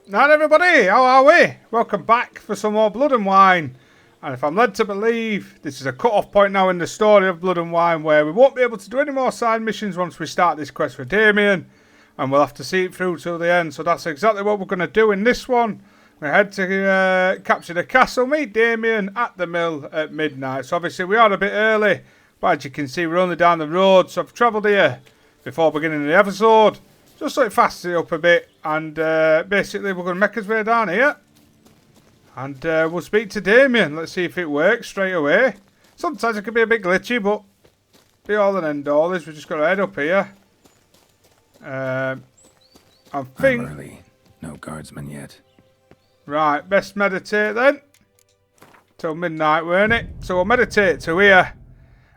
Night everybody, how are we? Welcome back for some more Blood and Wine. And if I'm led to believe, this is a cut-off point now in the story of Blood and Wine where we won't be able to do any more side missions once we start this quest for Damien. And we'll have to see it through till the end. So that's exactly what we're going to do in this one. We head to capture the castle, meet Damien at the mill at midnight. So obviously we are a bit early, but as you can see we're only down the road. So I've travelled here before beginning the episode. Just so it fastens it up a bit, and basically we're going to make our way down here. And we'll speak to Damien. Let's see if it works straight away. Sometimes it can be a bit glitchy, but be all and end all is we've just got to head up here. I'm early. No guardsmen yet. Right, best meditate then. Till midnight, weren't it? So we'll meditate to here.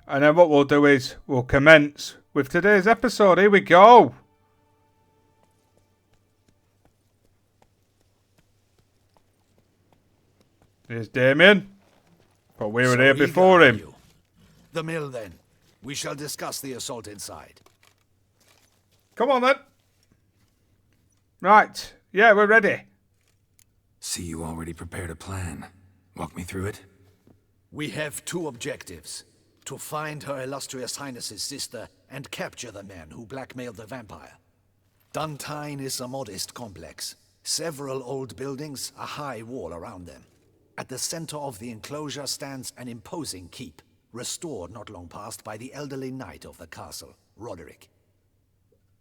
And then what we'll do is we'll commence with today's episode. Here we go. Here's Damien. But we were here before him. The mill then. We shall discuss the assault inside. Come on then. Right. Yeah, we're ready. See, you already prepared a plan. Walk me through it. We have two objectives. To find Her Illustrious Highness's sister and capture the man who blackmailed the vampire. Duntine is a modest complex. Several old buildings, a high wall around them. At the center of the enclosure stands an imposing keep, restored not long past by the elderly knight of the castle, Roderick.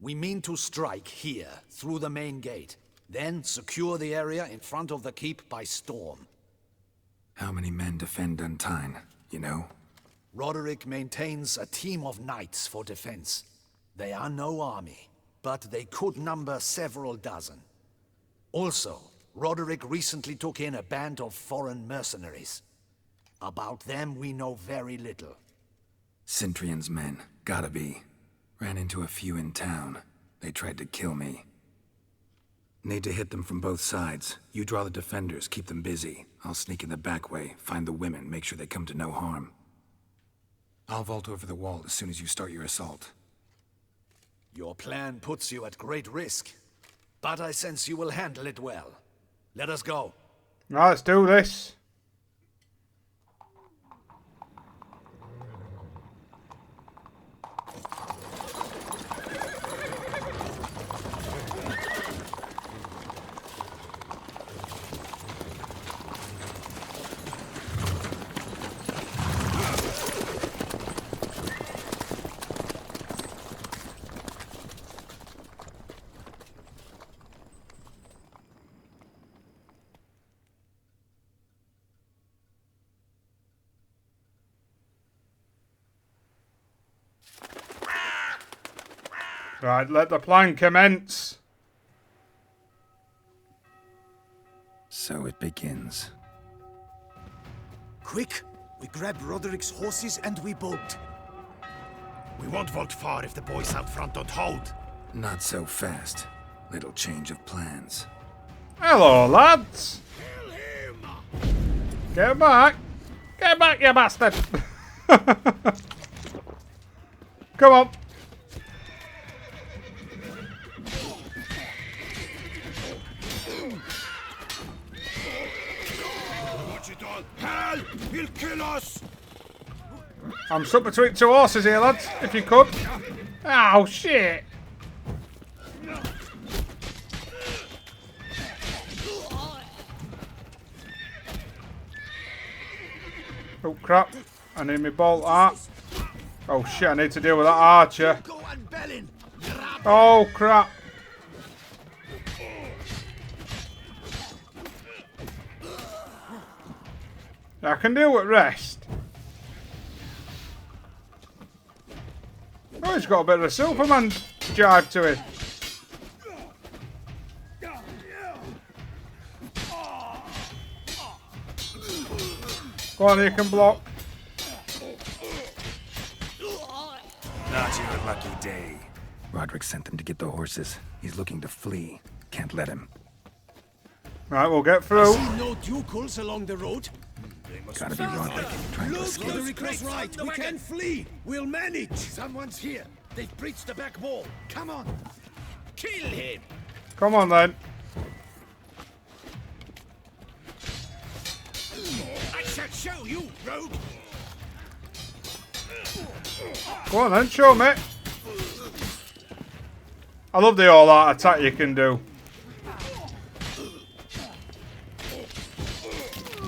We mean to strike here, through the main gate, then secure the area in front of the keep by storm. How many men defend Duntine, you know? Roderick maintains a team of knights for defense. They are no army, but they could number several dozen. Also, Roderick recently took in a band of foreign mercenaries. About them we know very little. Cintrian's men, gotta be. Ran into a few in town. They tried to kill me. Need to hit them from both sides. You draw the defenders, keep them busy. I'll sneak in the back way, find the women, make sure they come to no harm. I'll vault over the wall as soon as you start your assault. Your plan puts you at great risk, but I sense you will handle it well. Let us go. Right, let's do this. Right, let the plan commence. So it begins. Quick! We grab Roderick's horses and we bolt. We won't vault far if the boys out front don't hold. Not so fast. Little change of plans. Hello, lads. Get back. Get back, you bastard. Come on. Hell! He'll kill us! I'm stuck between two horses here, lads, if you could. Oh, shit. Oh, crap. I need my bolt art. Oh, shit, I need to deal with that archer. Oh, crap. I can deal with rest. Oh, he's got a bit of a Superman jive to it. Go on, you can block. Not your lucky day. Roderick sent them to get the horses. He's looking to flee. Can't let him. Right, we'll get through. See no ducals along the road? Gotta be Roderick, trying to Look, escape. Roderick was right. We can flee. We'll manage. Someone's here. They've breached the back wall. Come on. Kill him. Come on then. show you, rogue! Go on then, show me. I love the all-out attack you can do.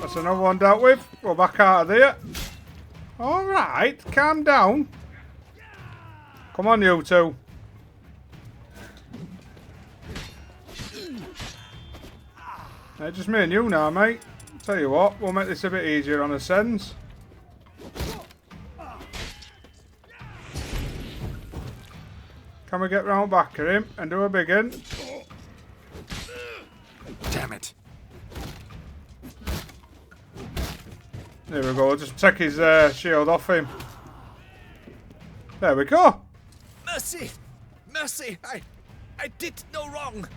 That's another one dealt with. We're back out of there. Alright, calm down. Come on, you two. It's just me and you now, mate. Tell you what, we'll make this a bit easier on ascends. Can we get round back of him and do a big one? Damn it. There we go, just take his shield off him. There we go. Mercy! Mercy! I did no wrong!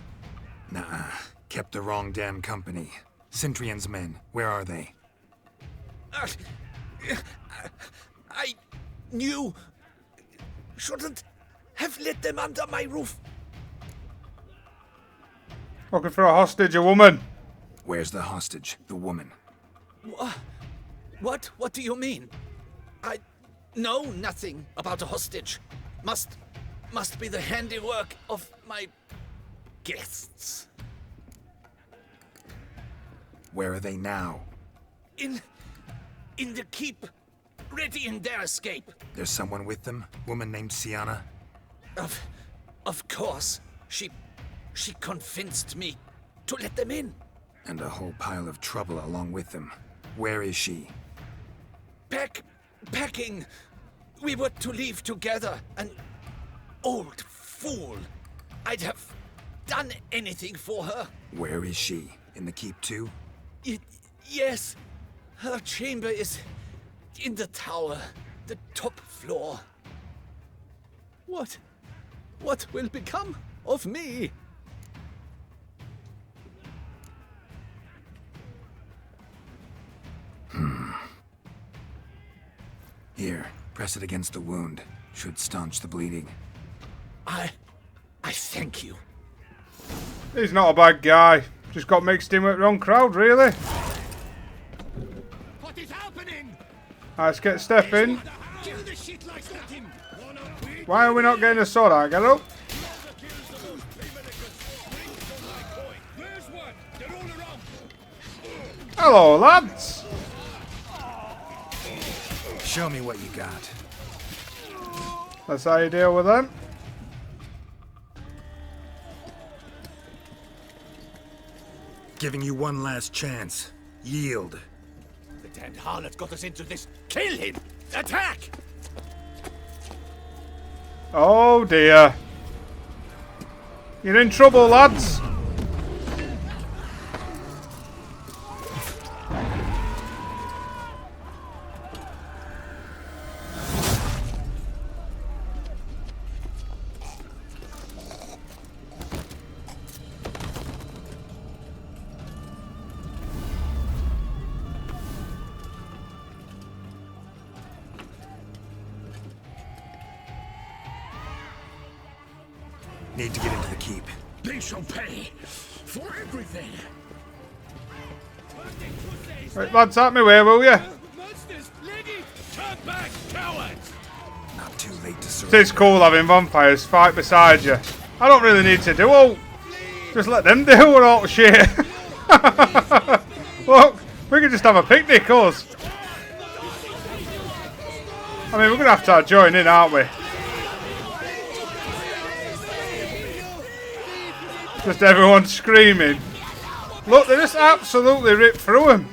Nah, kept the wrong damn company. Centrion's men, where are they? I knew... shouldn't have let them under my roof. Looking for a hostage, a woman. Where's the hostage, the woman? What? What do you mean? I know nothing about a hostage. Must be the handiwork of my guests. Where are they now? In the keep, ready in their escape. There's someone with them? Woman named Sienna? Of course. She convinced me to let them in. And a whole pile of trouble along with them. Where is she? Packing. We were to leave together. An old fool. I'd have done anything for her. Where is she? In the keep too? Yes. Her chamber is in the tower. The top floor. What will become of me? Here, press it against the wound. Should staunch the bleeding. I thank you. He's not a bad guy. Just got mixed in with the wrong crowd, really. What is happening? Let's get Steph in. Kill the shit like that him. Why are we not getting a sword out, Geralt? Where's one? They're all around. Hello, lads. Show me what you got. That's how you deal with them. Giving you one last chance. Yield. The damned harlot got us into this. Kill him! Attack! Oh dear. You're in trouble, lads. Need to get into the keep. They shall pay for everything. Right, lads, out my way, will you? Monsters, lady, turn back, cowards! Not too late to It surrender. is cool having vampires fight beside you. I don't really need to do all. Just let them deal with all the shit. Look, we can just have a picnic, us. I mean, we're going to have to join in, aren't we? Just everyone screaming. Look, they just absolutely rip through him.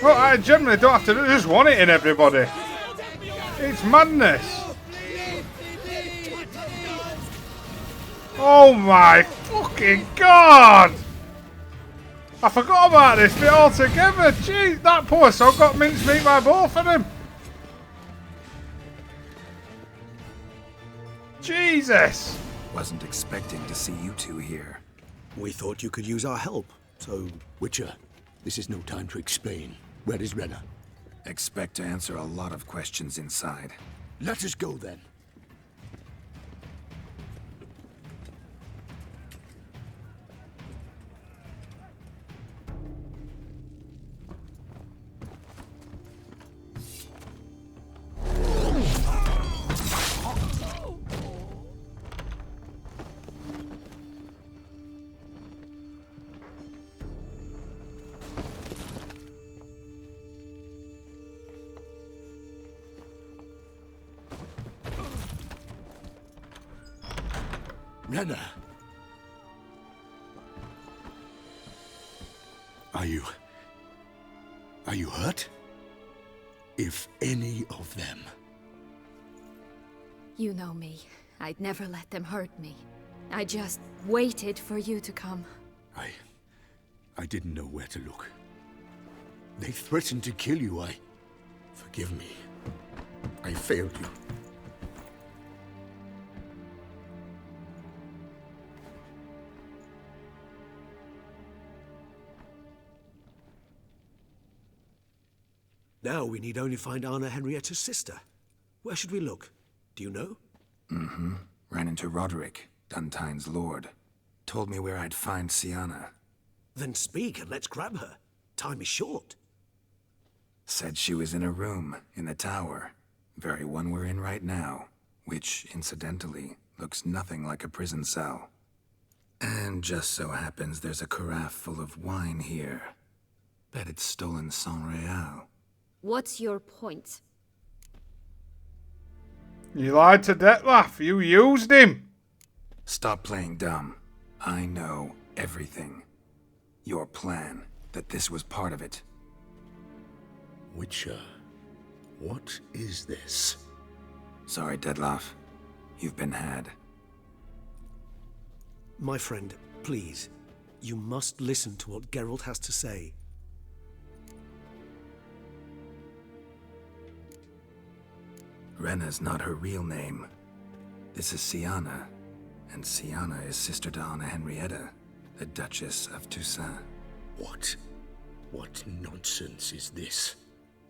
Look, I generally don't have to do, just want it in everybody. It's madness. Oh my fucking god! I forgot about this bit altogether. Jeez, that poor son got mincemeat by both of them. Jesus! Wasn't expecting to see you two here. We thought you could use our help. So, Witcher, this is no time to explain. Where is Renna? Expect to answer a lot of questions inside. Let us go then. Renna! Are you hurt? If any of them. You know me. I'd never let them hurt me. I just waited for you to come. I didn't know where to look. They threatened to kill you. Forgive me. I failed you. Now we need only find Anna Henrietta's sister. Where should we look? Do you know? Mm-hmm. Ran into Roderick, Duntine's lord. Told me where I'd find Sienna. Then speak and let's grab her. Time is short. Said she was in a room in the tower. Very one we're in right now. Which, incidentally, looks nothing like a prison cell. And just so happens there's a carafe full of wine here. Bet it's stolen Sans Real. What's your point? You lied to Dettlaff. You used him. Stop playing dumb. I know everything. Your plan, that this was part of it. Witcher, what is this? Sorry, Dettlaff. You've been had. My friend, please. You must listen to what Geralt has to say. Renna's not her real name. This is Sienna, and Sienna is sister to Anna Henrietta, the Duchess of Toussaint. What nonsense is this?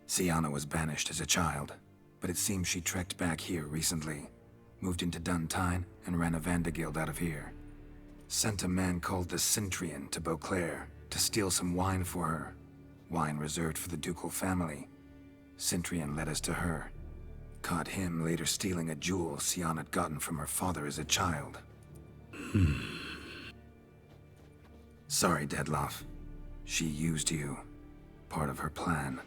Sienna was banished as a child, but it seems she trekked back here recently. Moved into Duntine and ran a Vandergild out of here. Sent a man called the Centurion to Beauclair to steal some wine for her. Wine reserved for the ducal family. Centurion led us to her. Caught him later stealing a jewel Sienna had gotten from her father as a child. Sorry, Dettlaff. She used you. Part of her plan.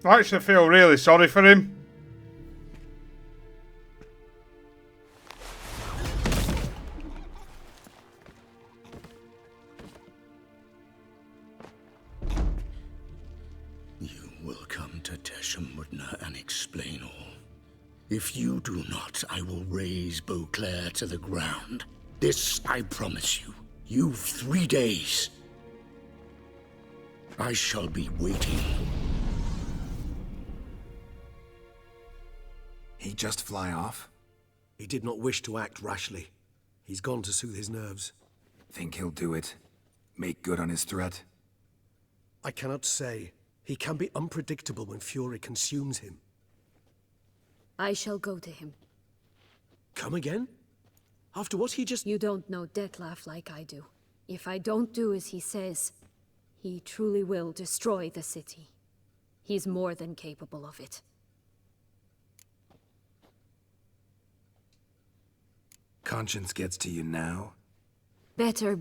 I actually feel really sorry for him. You will come to Teshamudna and explain all. If you do not, I will raze Beauclair to the ground. This I promise you. You've 3 days. I shall be waiting. He just fly off? He did not wish to act rashly. He's gone to soothe his nerves. Think he'll do it? Make good on his threat? I cannot say. He can be unpredictable when fury consumes him. I shall go to him. Come again? After what he just... You don't know Dettlaff like I do. If I don't do as he says, he truly will destroy the city. He's more than capable of it. Conscience gets to you now? Better...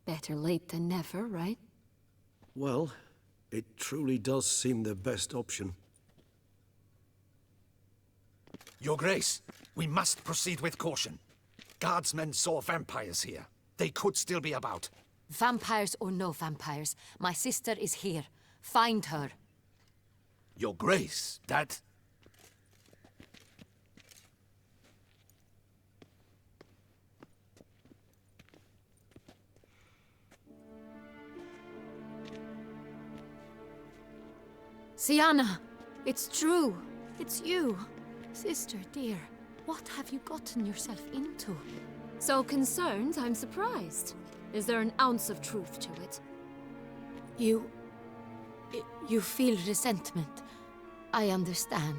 better late than never, right? Well, it truly does seem the best option. Your Grace, we must proceed with caution. Guardsmen saw vampires here. They could still be about. Vampires or no vampires, my sister is here. Find her. Your Grace, that... Sienna! It's true! It's you! Sister, dear, what have you gotten yourself into? So concerned, I'm surprised. Is there an ounce of truth to it? You feel resentment. I understand.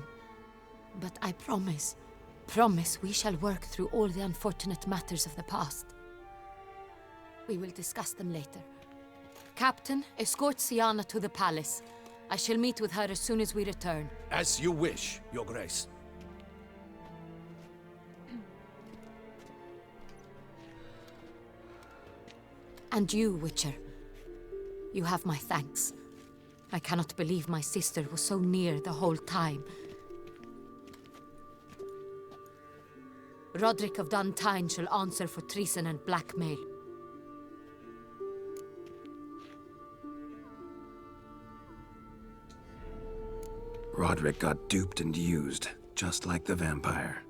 But I promise we shall work through all the unfortunate matters of the past. We will discuss them later. Captain, escort Sienna to the palace. I shall meet with her as soon as we return. As you wish, Your Grace. And you, Witcher. You have my thanks. I cannot believe my sister was so near the whole time. Roderick of Duntine shall answer for treason and blackmail. Roderick got duped and used, just like the vampire.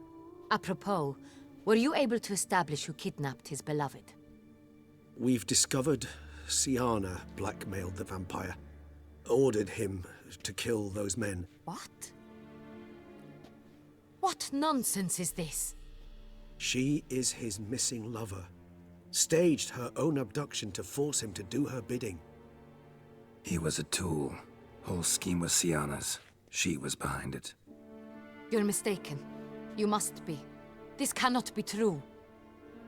Apropos, were you able to establish who kidnapped his beloved? We've discovered Siana blackmailed the vampire. Ordered him to kill those men. What? What nonsense is this? She is his missing lover. Staged her own abduction to force him to do her bidding. He was a tool. Whole scheme was Siana's. She was behind it. You're mistaken. You must be. This cannot be true.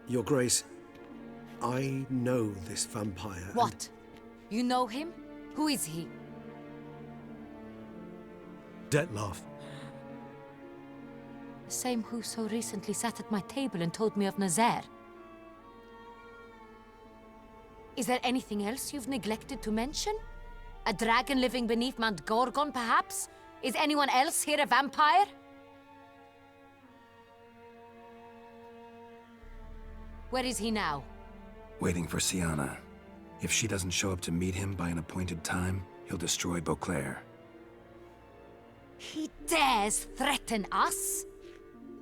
Your Grace, I know this vampire. What? You know him? Who is he? Dettlaff. The same who so recently sat at my table and told me of Nazaire. Is there anything else you've neglected to mention? A dragon living beneath Mount Gorgon, perhaps? Is anyone else here a vampire? Where is he now? Waiting for Siana. If she doesn't show up to meet him by an appointed time, he'll destroy Beauclair. He dares threaten us?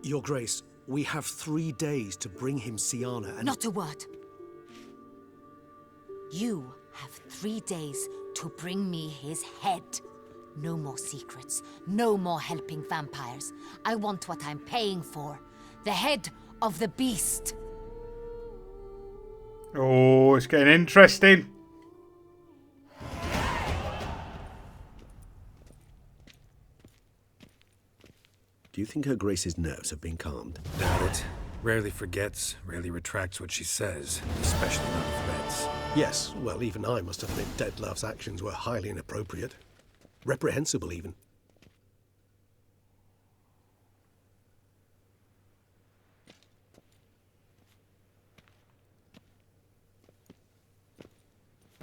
Your Grace, we have 3 days to bring him Siana and... Not a word. You have 3 days to bring me his head. No more secrets. No more helping vampires. I want what I'm paying for. The head of the beast. Oh, it's getting interesting. Do you think Her Grace's nerves have been calmed? Doubt it. Rarely forgets, rarely retracts what she says, especially not threats. Yes, well, even I must admit Dettlaff's actions were highly inappropriate. Reprehensible, even.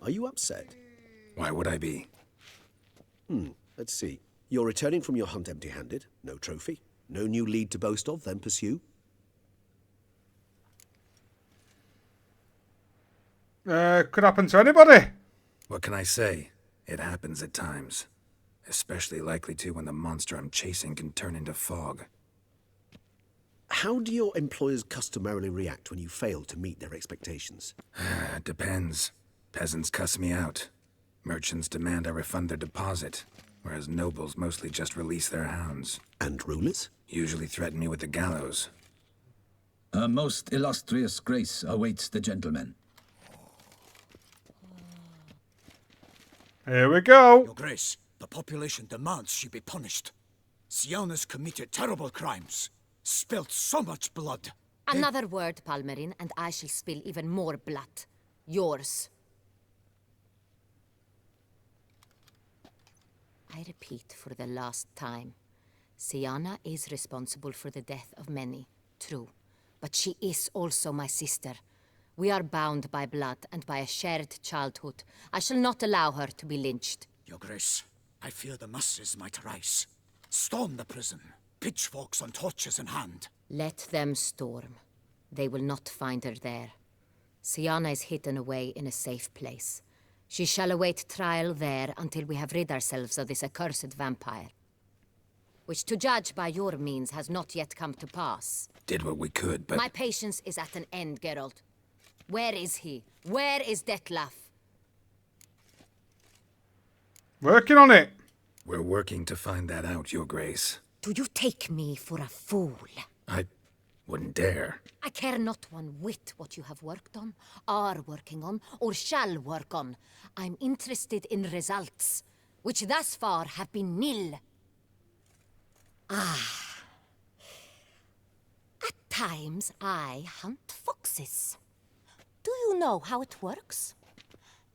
Are you upset? Why would I be? Let's see. You're returning from your hunt empty-handed. No trophy. No new lead to boast of, then pursue. Could happen to anybody. What can I say? It happens at times. Especially likely to when the monster I'm chasing can turn into fog. How do your employers customarily react when you fail to meet their expectations? Depends. Peasants cuss me out. Merchants demand I refund their deposit, whereas nobles mostly just release their hounds. And rulers? Usually threaten me with the gallows. A most illustrious grace awaits the gentleman. Here we go. Your Grace, the population demands she be punished. Siana's committed terrible crimes. Spilt so much blood. Another word, Palmerin, and I shall spill even more blood. Yours. I repeat for the last time. Siana is responsible for the death of many, true. But she is also my sister. We are bound by blood and by a shared childhood. I shall not allow her to be lynched. Your Grace, I fear the masses might rise. Storm the prison, pitchforks and torches in hand. Let them storm. They will not find her there. Siana is hidden away in a safe place. She shall await trial there until we have rid ourselves of this accursed vampire. Which, to judge by your means, has not yet come to pass. Did what we could, but... My patience is at an end, Geralt. Where is he? Where is Dettlaff? Working on it. We're working to find that out, Your Grace. Do you take me for a fool? I wouldn't dare. I care not one whit what you have worked on, are working on, or shall work on. I'm interested in results, which thus far have been nil. At times, I hunt foxes. Do you know how it works?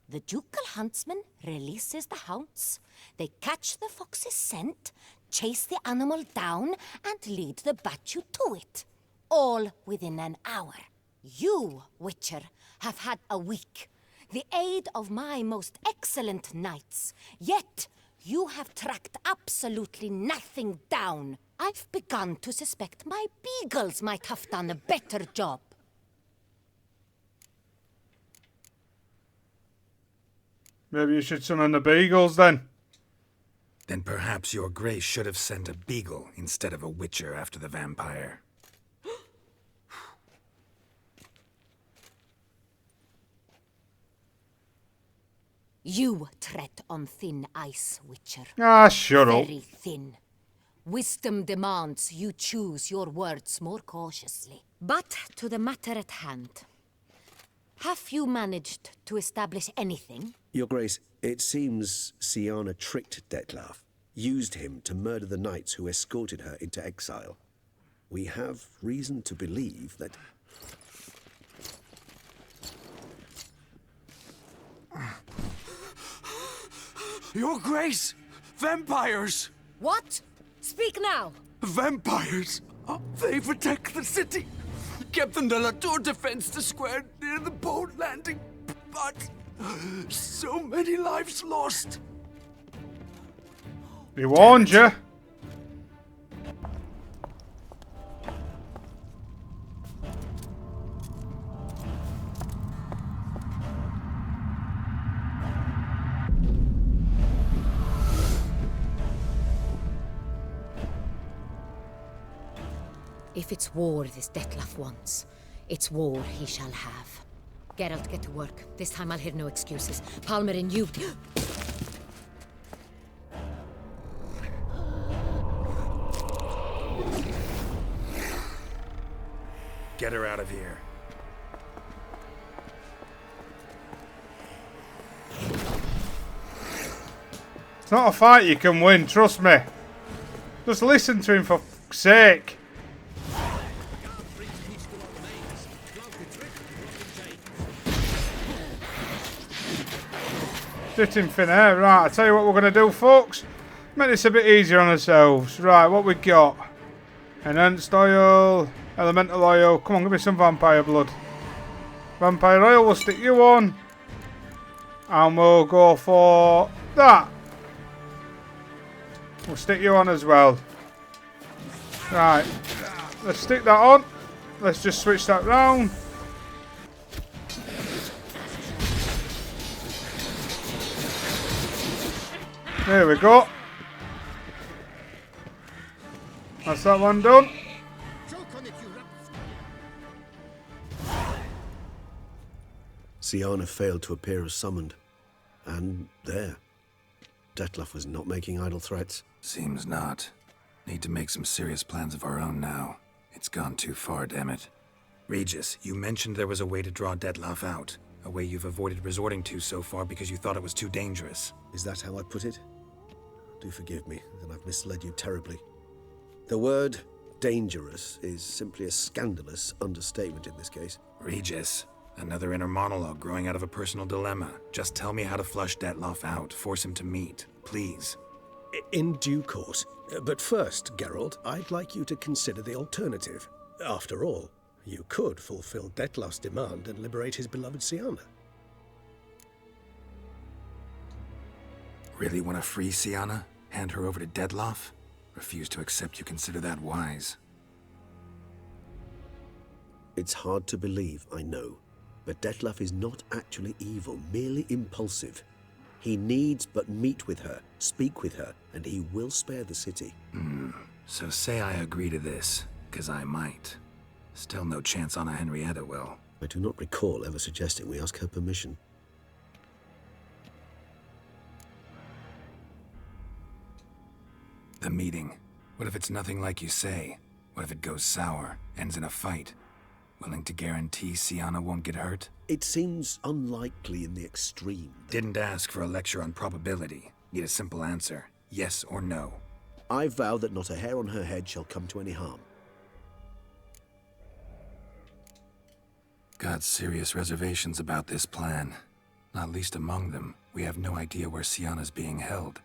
The ducal huntsman releases the hounds. They catch the fox's scent, chase the animal down, and lead the battue to it. All within an hour. You, Witcher, have had a week. the aid of my most excellent knights. Yet, you have tracked absolutely nothing down. I've begun to suspect my beagles might have done a better job. Maybe you should summon the beagles then. Then perhaps your grace should have sent a beagle instead of a witcher after the vampire. You tread on thin ice, Witcher. Ah, shut up. Very thin. Wisdom demands you choose your words more cautiously. But to the matter at hand. Have you managed to establish anything? Your Grace, it seems Syanna tricked Dettlaff, used him to murder the knights who escorted her into exile. We have reason to believe that... Your Grace! Vampires! What? Speak now! Vampires! They protect the city! Captain de la Tour defends the square near the boat landing, but so many lives lost. He warned you. If it's war this Dettlaff wants, it's war he shall have. Geralt, get to work. This time I'll hear no excuses. Palmer and you... Get her out of here. It's not a fight you can win, trust me. Just listen to him for fuck's sake. Just in thin air. Right, I'll tell you what we're going to do, folks. Make this a bit easier on ourselves. Right, what we got? Enhanced oil, elemental oil. Come on, give me some vampire blood. Vampire oil, we'll stick you on. And we'll go for that. We'll stick you on as well. Right, let's stick that on. Let's just switch that round. There we go. That's that one done. Syanna failed to appear as summoned. And there. Dettlaff was not making idle threats. Seems not. Need to make some serious plans of our own now. It's gone too far, damn it. Regis, you mentioned there was a way to draw Dettlaff out. A way you've avoided resorting to so far because you thought it was too dangerous. Is that how I put it? Do forgive me that I've misled you terribly. The word dangerous is simply a scandalous understatement in this case. Regis, another inner monologue growing out of a personal dilemma. Just tell me how to flush Dettlaff out, force him to meet, please. In due course. But first, Geralt, I'd like you to consider the alternative. After all, you could fulfill Dettlaff's demand and liberate his beloved Syanna. Really want to free Syanna? Hand her over to Dettlaff? Refuse to accept you consider that wise. It's hard to believe, I know, but Dettlaff is not actually evil, merely impulsive. He needs but meet with her, speak with her, and he will spare the city. So say I agree to this, 'cause I might. Still no chance Anna Henrietta will. I do not recall ever suggesting we ask her permission. The meeting. What if it's nothing like you say? What if it goes sour, ends in a fight? Willing to guarantee Syanna won't get hurt? It seems unlikely in the extreme. Didn't ask for a lecture on probability. Need a simple answer. Yes or no. I vow that not a hair on her head shall come to any harm. Got serious reservations about this plan. Not least among them, we have no idea where Syanna's being held.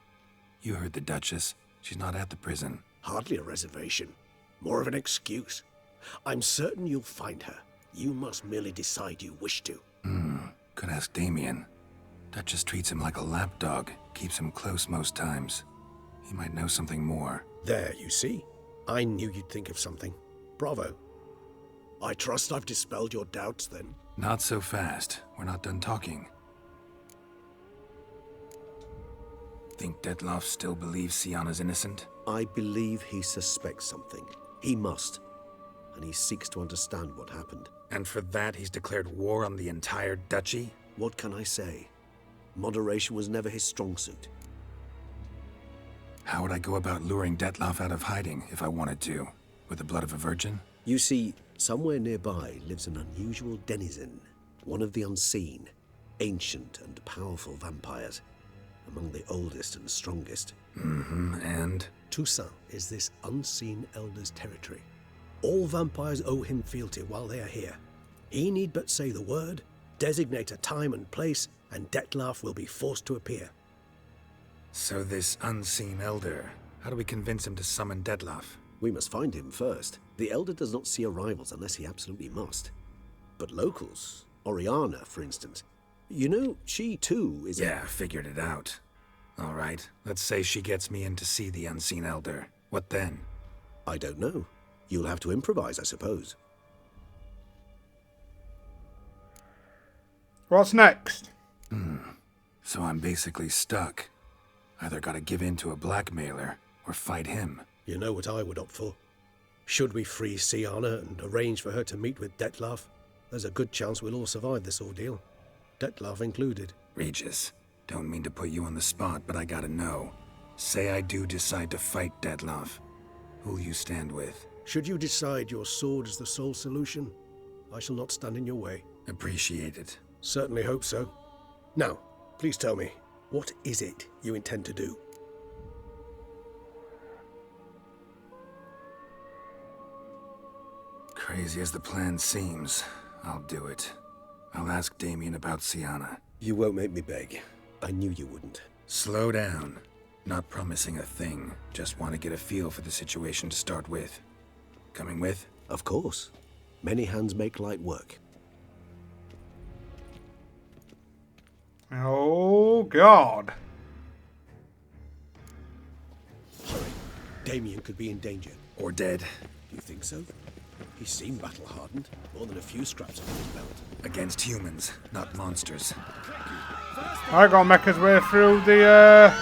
You heard the Duchess. She's not at the prison. Hardly a reservation. More of an excuse. I'm certain you'll find her. You must merely decide you wish to. Could ask Damien. Duchess treats him like a lapdog, keeps him close most times. He might know something more. There, you see? I knew you'd think of something. Bravo. I trust I've dispelled your doubts, then. Not so fast. We're not done talking. Think Dettlaff still believes Syanna's innocent? I believe he suspects something. He must. And he seeks to understand what happened. And for that, he's declared war on the entire duchy? What can I say? Moderation was never his strong suit. How would I go about luring Dettlaff out of hiding if I wanted to? With the blood of a virgin? You see, somewhere nearby lives an unusual denizen. One of the unseen, ancient and powerful vampires. Among the oldest and strongest. And? Toussaint is this unseen elder's territory. All vampires owe him fealty while they are here. He need but say the word, designate a time and place, and Dettlaff will be forced to appear. So this unseen elder, how do we convince him to summon Dettlaff? We must find him first. The elder does not see arrivals unless he absolutely must. But locals, Oriana, for instance, you know, she too is Yeah, figured it out. All right, let's say she gets me in to see the unseen elder. What then? I don't know. You'll have to improvise, I suppose. What's next? So I'm basically stuck. Either gotta give in to a blackmailer, or fight him. You know what I would opt for. Should we free Syanna and arrange for her to meet with Dettlaff, there's a good chance we'll all survive this ordeal. Dettlaff included. Regis, don't mean to put you on the spot, but I gotta know. Say I do decide to fight Dettlaff. Who'll you stand with? Should you decide your sword is the sole solution, I shall not stand in your way. Appreciate it. Certainly hope so. Now, please tell me, what is it you intend to do? Crazy as the plan seems, I'll do it. I'll ask Damien about Syanna. You won't make me beg. I knew you wouldn't. Slow down. Not promising a thing. Just want to get a feel for the situation to start with. Coming with? Of course. Many hands make light work. Oh, God. Hurry. Damien could be in danger. Or dead. You think so? He seemed battle-hardened. More than a few scraps under his belt. Against humans, not monsters. I gotta make his way through the,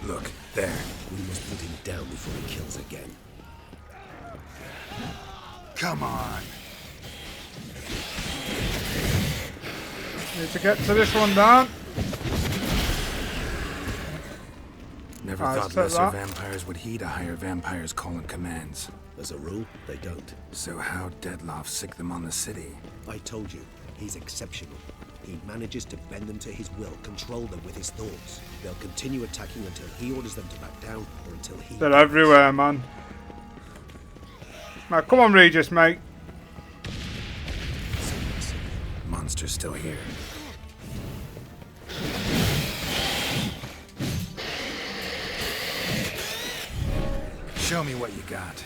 Look, there. We must put him down before he kills again. Come on. Need to get to this one down. Never Alright, thought set lesser that. vampires would heed a higher vampire's call and commands. As a rule, they don't. So how'd Dettlaff sick them on the city? I told you, he's exceptional. He manages to bend them to his will, control them with his thoughts. They'll continue attacking until he orders them to back down, or until he... They're everywhere, man. Now, come on, Regis, mate. Monster's still here. Show me what you got.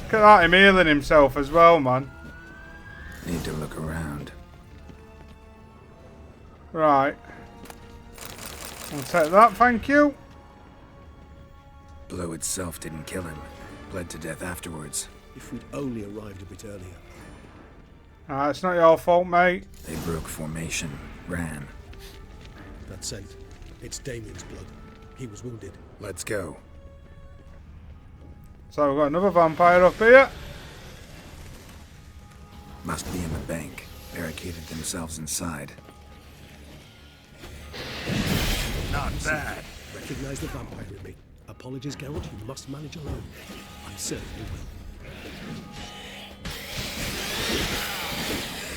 Look at that, him healing himself as well, man. Need to look around. Right. I'll take that, thank you. Blow itself didn't kill him. Bled to death afterwards. If we'd only arrived a bit earlier. It's not your fault, mate. They broke formation. Ran. That scent. It's Damien's blood. He was wounded. Let's go. So we've got another vampire up here. Must be in the bank. Barricaded themselves inside. Not bad. Recognize the vampire in me. Apologies, Geralt. You must manage alone. I certainly will.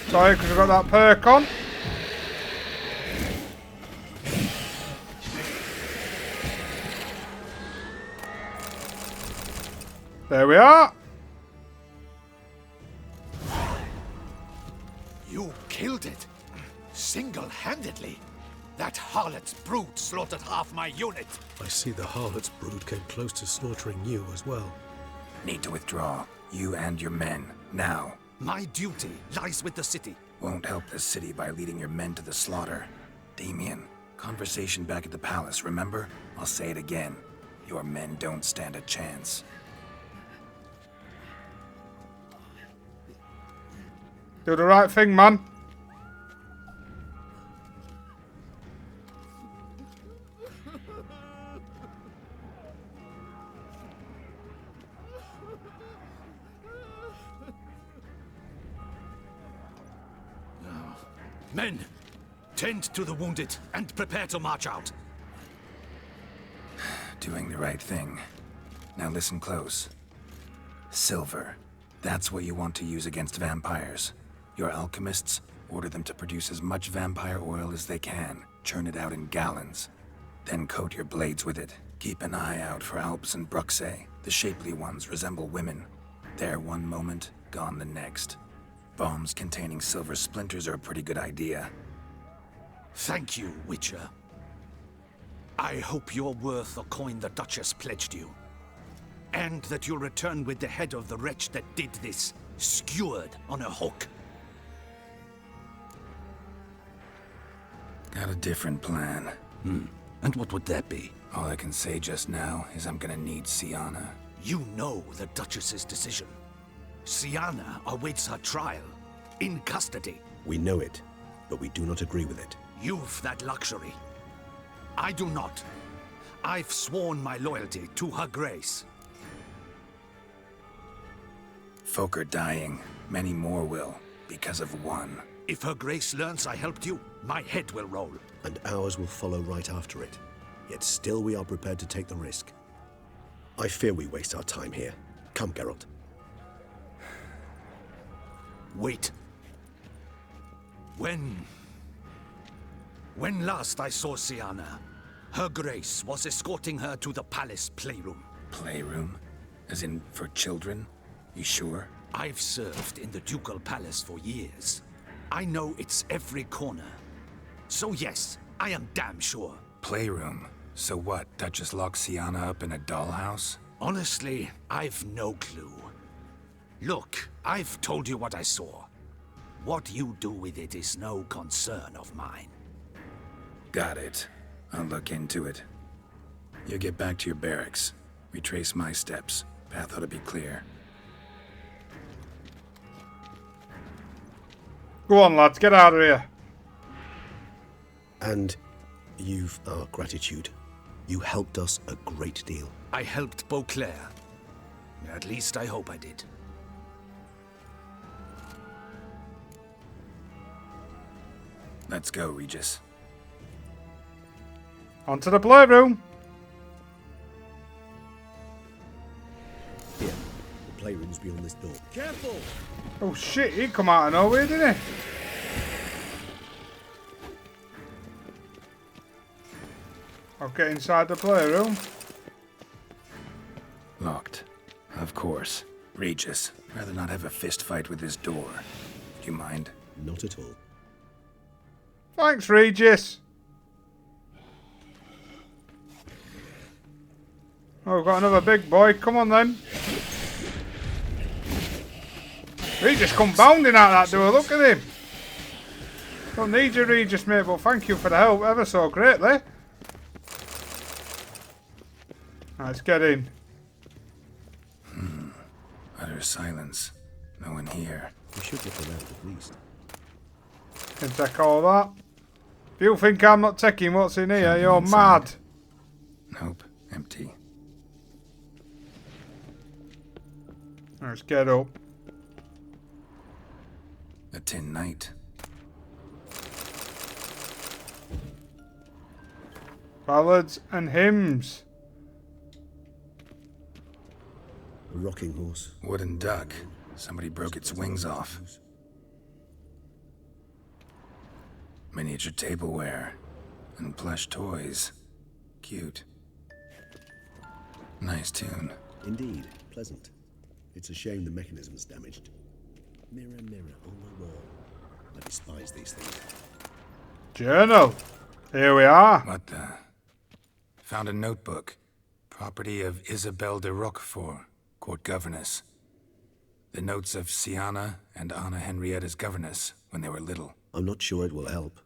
Sorry, because I've got that perk on. There we are. You killed it. Single-handedly. That harlot's brood slaughtered half my unit. I see the harlot's brood came close to slaughtering you as well. Need to withdraw. You and your men. Now. My duty lies with the city. Won't help the city by leading your men to the slaughter. Damien, conversation back at the palace, remember? I'll say it again. Your men don't stand a chance. Do the right thing, man. Men, tend to the wounded and prepare to march out. Doing the right thing. Now listen close. Silver. That's what you want to use against vampires. Your alchemists, order them to produce as much vampire oil as they can. Churn it out in gallons. Then coat your blades with it. Keep an eye out for Alps and Bruxae. The shapely ones resemble women. There one moment, gone the next. Bombs containing silver splinters are a pretty good idea. Thank you, Witcher. I hope you're worth the coin the Duchess pledged you. And that you'll return with the head of the wretch that did this, skewered on a hook. Got a different plan. And what would that be? All I can say just now is I'm gonna need Sienna. You know the Duchess's decision. Sienna awaits her trial, in custody. We know it, but we do not agree with it. You've that luxury. I do not. I've sworn my loyalty to her grace. Folk are dying. Many more will, because of one. If her grace learns I helped you, my head will roll. And ours will follow right after it. Yet still we are prepared to take the risk. I fear we waste our time here. Come, Geralt. Wait. When last I saw Sienna, her grace was escorting her to the palace playroom. Playroom? As in, for children? You sure? I've served in the ducal palace for years. I know its every corner. So yes, I am damn sure. Playroom? So what, Duchess locked Sienna up in a dollhouse? Honestly, I've no clue. Look, I've told you what I saw. What you do with it is no concern of mine. Got it. I'll look into it. You get back to your barracks. Retrace my steps. Path ought to be clear. Go on, lads. Get out of here. And you've our gratitude. You helped us a great deal. I helped Beauclair. At least I hope I did. Let's go, Regis. Onto the playroom. Here, the playroom's beyond this door. Careful! Oh shit, he come out of nowhere, didn't he? I'll get inside the playroom. Locked. Of course. Regis, rather not have a fist fight with this door. Do you mind? Not at all. Thanks, Regis. Oh, we've got another big boy. Come on then. Regis come bounding out that door. Look at him. Don't need you, Regis, mate, but thank you for the help ever so greatly. Let's get in. Utter silence. No one here. We should look around at least. Can take all that. If you think I'm not taking what's in here, you're mad. Nope. Empty. Let's get up. A tin knight. Ballads and hymns. A rocking horse. Wooden duck. Somebody broke its wings off. Miniature tableware. And plush toys. Cute. Nice tune. Indeed, pleasant. It's a shame the mechanism's damaged. Mirror, mirror on the wall. I despise these things. Journal. Here we are. What the? Found a notebook. Property of Isabelle de Roquefort, court governess. The notes of Siana and Anna Henrietta's governess when they were little. I'm not sure it will help,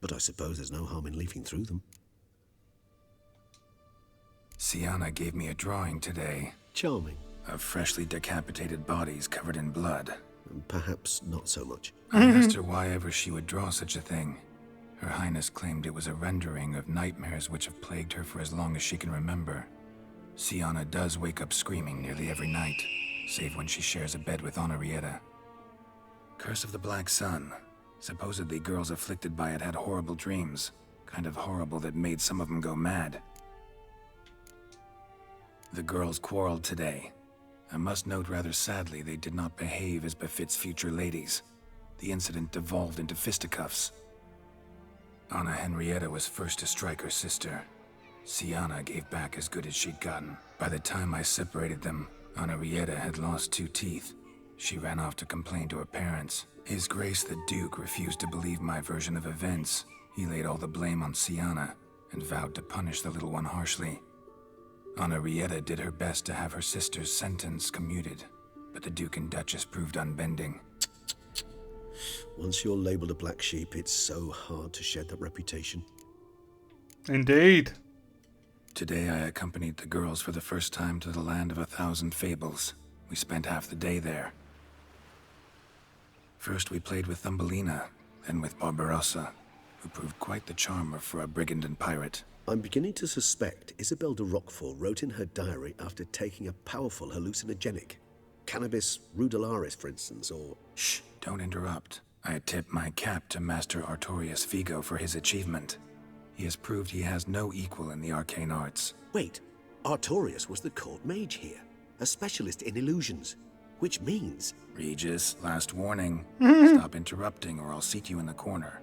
but I suppose there's no harm in leafing through them. Siana gave me a drawing today. Charming. Of freshly decapitated bodies covered in blood. Perhaps not so much. I asked her why ever she would draw such a thing. Her Highness claimed it was a rendering of nightmares which have plagued her for as long as she can remember. Siana does wake up screaming nearly every night, save when she shares a bed with Henrietta. Curse of the Black Sun. Supposedly girls afflicted by it had horrible dreams. Kind of horrible that made some of them go mad. The girls quarreled today. I must note rather sadly they did not behave as befits future ladies. The incident devolved into fisticuffs. Anna Henrietta was first to strike her sister. Siana gave back as good as she'd gotten. By the time I separated them, Henrietta had lost 2 teeth. She ran off to complain to her parents. His Grace the Duke refused to believe my version of events. He laid all the blame on Siana and vowed to punish the little one harshly. Henrietta did her best to have her sister's sentence commuted, but the Duke and Duchess proved unbending. Once you're labelled a black sheep, it's so hard to shed that reputation. Indeed. Today I accompanied the girls for the first time to the land of 1,000 fables. We spent half the day there. First we played with Thumbelina, then with Barbarossa, who proved quite the charmer for a brigand and pirate. I'm beginning to suspect Isabel de Roquefort wrote in her diary after taking a powerful hallucinogenic. Cannabis rudularis, for instance, or... Shh, don't interrupt. I tip my cap to Master Artorius Vigo for his achievement. He has proved he has no equal in the arcane arts. Wait, Artorius was the court mage here, a specialist in illusions, which means... Regis, last warning. Stop interrupting or I'll seat you in the corner.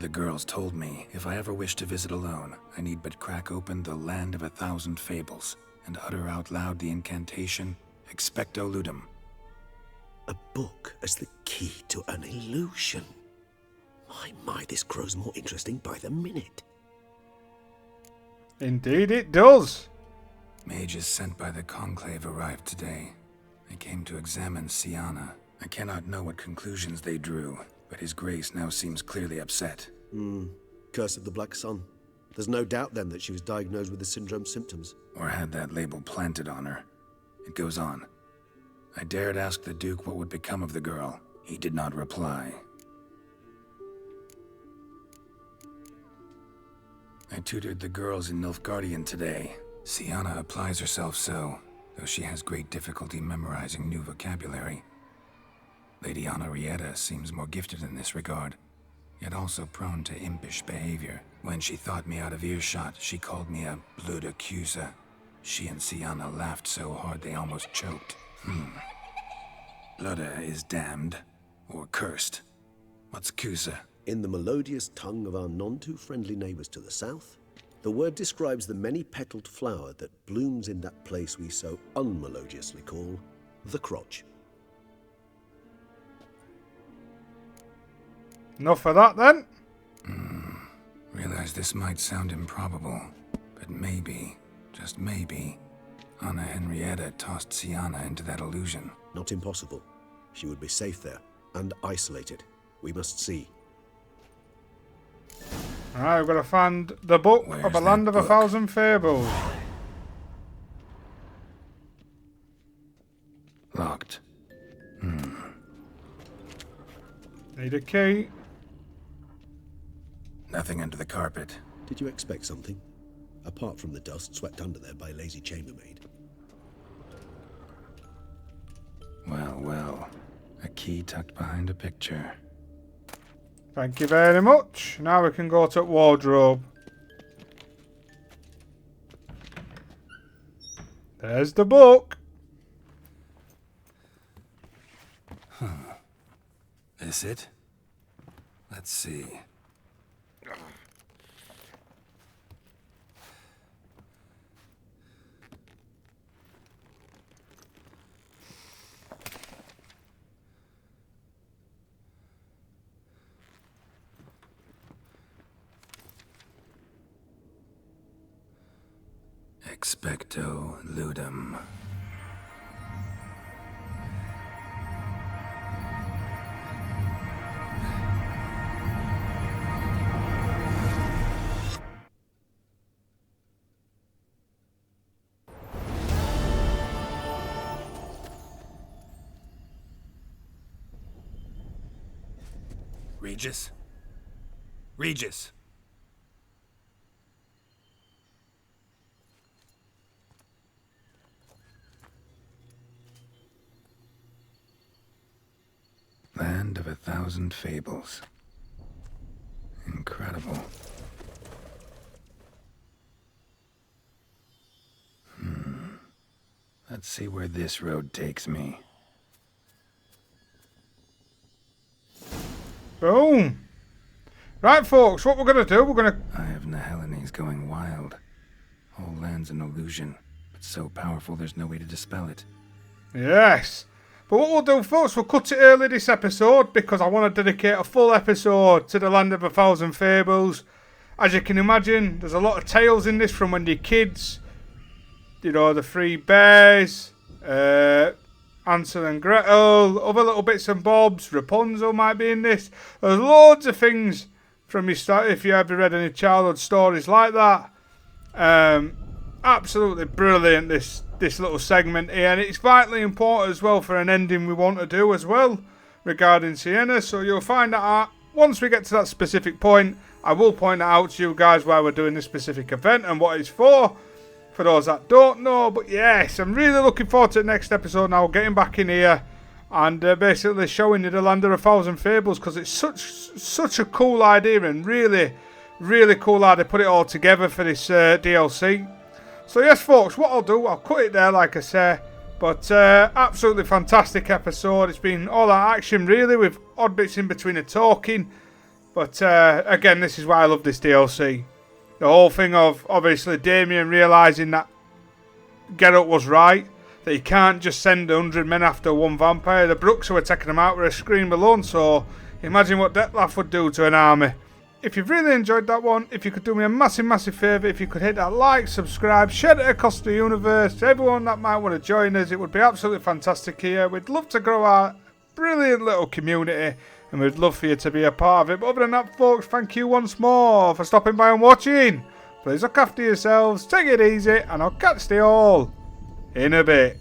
The girls told me if I ever wish to visit alone, I need but crack open the land of 1,000 fables and utter out loud the incantation, Expecto Ludum. A book as the key to an illusion. My, this grows more interesting by the minute. Indeed it does. Mages sent by the Conclave arrived today. They came to examine Siana. I cannot know what conclusions they drew, but His Grace now seems clearly upset. Curse of the Black Sun. There's no doubt then that she was diagnosed with the syndrome symptoms. Or had that label planted on her. It goes on. I dared ask the Duke what would become of the girl. He did not reply. I tutored the girls in Nilfgaardian today. Siana applies herself so, though she has great difficulty memorizing new vocabulary. Lady Henrietta seems more gifted in this regard, yet also prone to impish behavior. When she thought me out of earshot, she called me a blood accuser. She and Siana laughed so hard they almost choked. Blooda is damned, or cursed. What's Cusa? In the melodious tongue of our none-too-friendly neighbours to the south, the word describes the many-petaled flower that blooms in that place we so unmelodiously call the crotch. Enough of that then. Realize this might sound improbable, but maybe, just maybe, Anna Henrietta tossed Siana into that illusion. Not impossible. She would be safe there, and isolated. We must see. Alright, we've got to find the book Where's of a that land of book? 1,000 fables. Locked. Need a key. Nothing under the carpet. Did you expect something? Apart from the dust swept under there by a lazy chambermaid. Well, well. A key tucked behind a picture. Thank you very much. Now we can go to wardrobe. There's the book. This it? Let's see. Expecto Ludum. Regis? Regis! Land of 1,000 fables. Incredible. Let's see where this road takes me. Boom. Right, folks, what we're going to do, we're going to... Eye of Nehelines going wild. Whole land's an illusion, but so powerful there's no way to dispel it. Yes. But what we'll do, folks, we'll cut it early this episode because I want to dedicate a full episode to the Land of 1,000 Fables. As you can imagine, there's a lot of tales in this from when you're kids. You know, the Three Bears, Hansel and Gretel, other little bits and bobs. Rapunzel might be in this. There's loads of things from your start if you ever read any childhood stories like that. Absolutely brilliant, this little segment here, and it's vitally important as well for an ending we want to do as well regarding Sienna. So you'll find that out once we get to that specific point. I will point that out to you guys why we're doing this specific event and what it's for those that don't know. But yes, I'm really looking forward to the next episode now, getting back in here and basically showing you the Land of 1,000 Fables, because it's such a cool idea, and really cool how they put it all together for this DLC. So yes, folks, what I'll do, I'll cut it there like I say, but absolutely fantastic episode. It's been all that action really, with odd bits in between the talking, but again, this is why I love this DLC. The whole thing of, obviously, Damien realising that Geralt was right, that you can't just send 100 men after one vampire. The Brooks who were taking them out were a scream alone, so imagine what Dettlaff would do to an army. If you've really enjoyed that one, if you could do me a massive favour, if you could hit that like, subscribe, share it across the universe to everyone that might want to join us, it would be absolutely fantastic here. We'd love to grow our brilliant little community, and we'd love for you to be a part of it. But other than that, folks, thank you once more for stopping by and watching. Please look after yourselves, take it easy, and I'll catch you all in a bit.